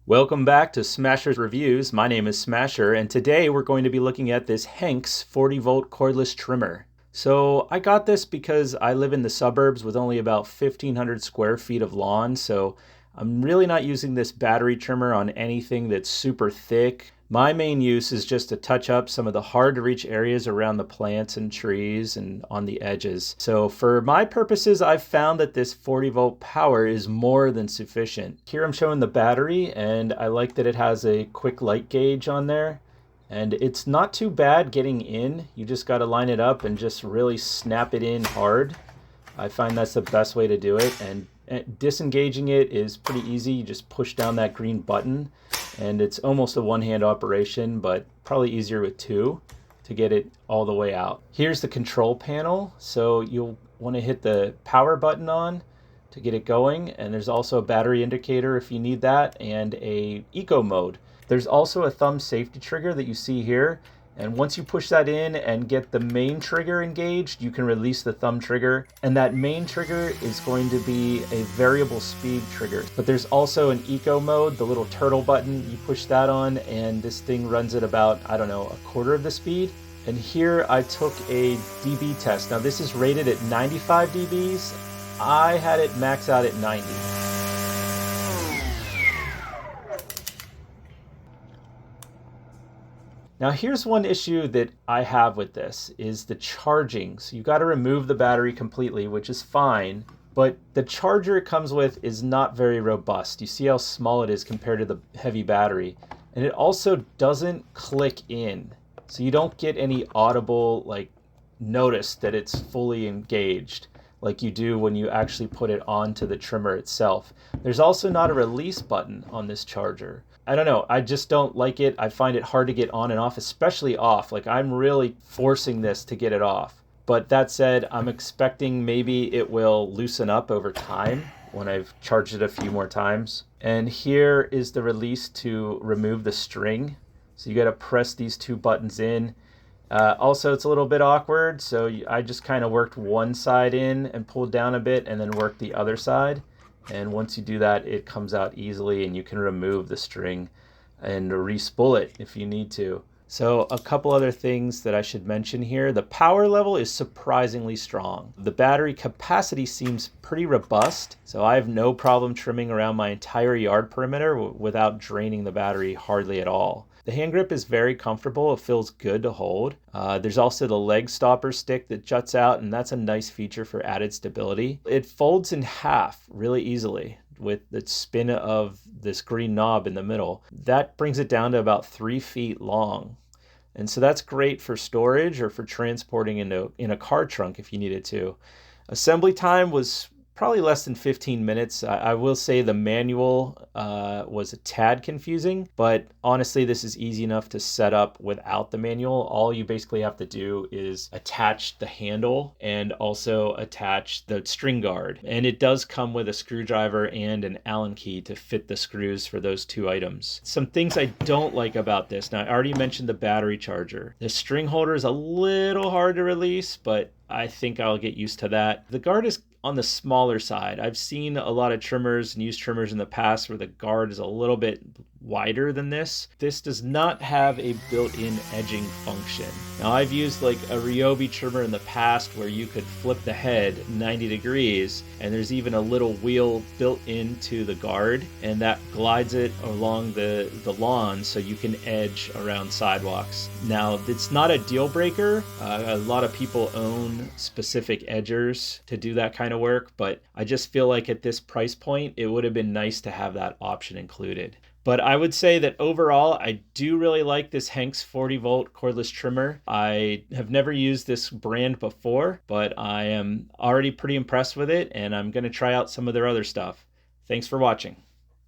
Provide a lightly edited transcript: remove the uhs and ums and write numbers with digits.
Welcome back to Smasher's Reviews. My name is Smasher, and today we're going to be looking at this Henx 40-volt cordless trimmer. So I got this because I live in the suburbs with only about 1,500 square feet of lawn, so I'm really not using this battery trimmer on anything that's super thick. My main use is just to touch up some of the hard to reach areas around the plants and trees and on the edges. So for my purposes, I've found that this 40 volt power is more than sufficient. Here I'm showing the battery, and I like that it has a quick light gauge on there. And it's not too bad getting in. You just got to line it up and just really snap it in hard. I find that's the best way to do it. And disengaging it is pretty easy. You just push down that green button, and it's almost a one-hand operation, but probably easier with two to get it all the way out. Here's the control panel. So you'll want to hit the power button on to get it going, and there's also a battery indicator if you need that, and a eco mode. There's also a thumb safety trigger that you see here, and once you push that in and get the main trigger engaged, you can release the thumb trigger, and that main trigger is going to be a variable speed trigger. But there's also an eco mode, the little turtle button. You push that on and this thing runs at about, I don't know, a quarter of the speed. And here I took a dB test. Now this is rated at 95 dBs. I had it max out at 90. Now here's one issue that I have with this is the charging. So you got to remove the battery completely, which is fine, but the charger it comes with is not very robust. You see how small it is compared to the heavy battery. And it also doesn't click in. So you don't get any audible notice that it's fully engaged like you do when you actually put it onto the trimmer itself. There's also not a release button on this charger. I don't know, I just don't like it. I find it hard to get on and off, especially off. Like I'm really forcing this to get it off. But that said, I'm expecting maybe it will loosen up over time when I've charged it a few more times. And here is the release to remove the string. So you got to press these two buttons in. Also, it's a little bit awkward, so I just kind of worked one side in and pulled down a bit and then worked the other side. And once you do that, it comes out easily and you can remove the string and re-spool it if you need to. So a couple other things that I should mention here. The power level is surprisingly strong. The battery capacity seems pretty robust, so I have no problem trimming around my entire yard perimeter without draining the battery hardly at all. The hand grip is very comfortable. It feels good to hold. There's also the leg stopper stick that juts out, and that's a nice feature for added stability. It folds in half really easily with the spin of this green knob in the middle. That brings it down to about 3 feet long. And so that's great for storage or for transporting in a car trunk if you needed to. Assembly time was probably less than 15 minutes. I will say the manual was a tad confusing, but honestly, this is easy enough to set up without the manual. All you basically have to do is attach the handle and also attach the string guard. And it does come with a screwdriver and an Allen key to fit the screws for those two items. Some things I don't like about this. Now, I already mentioned the battery charger. The string holder is a little hard to release, but I think I'll get used to that. The guard is on the smaller side. I've seen a lot of trimmers and used trimmers in the past where the guard is a little bit wider than this. This does not have a built-in edging function. Now I've used like a Ryobi trimmer in the past where you could flip the head 90 degrees and there's even a little wheel built into the guard and that glides it along the lawn so you can edge around sidewalks. Now it's not a deal breaker. A lot of people own specific edgers to do that kind of work, but I just feel like at this price point it would have been nice to have that option included. But I would say that overall, I do really like this Henx 40 volt cordless trimmer. I have never used this brand before, but I am already pretty impressed with it, and I'm going to try out some of their other stuff. Thanks for watching.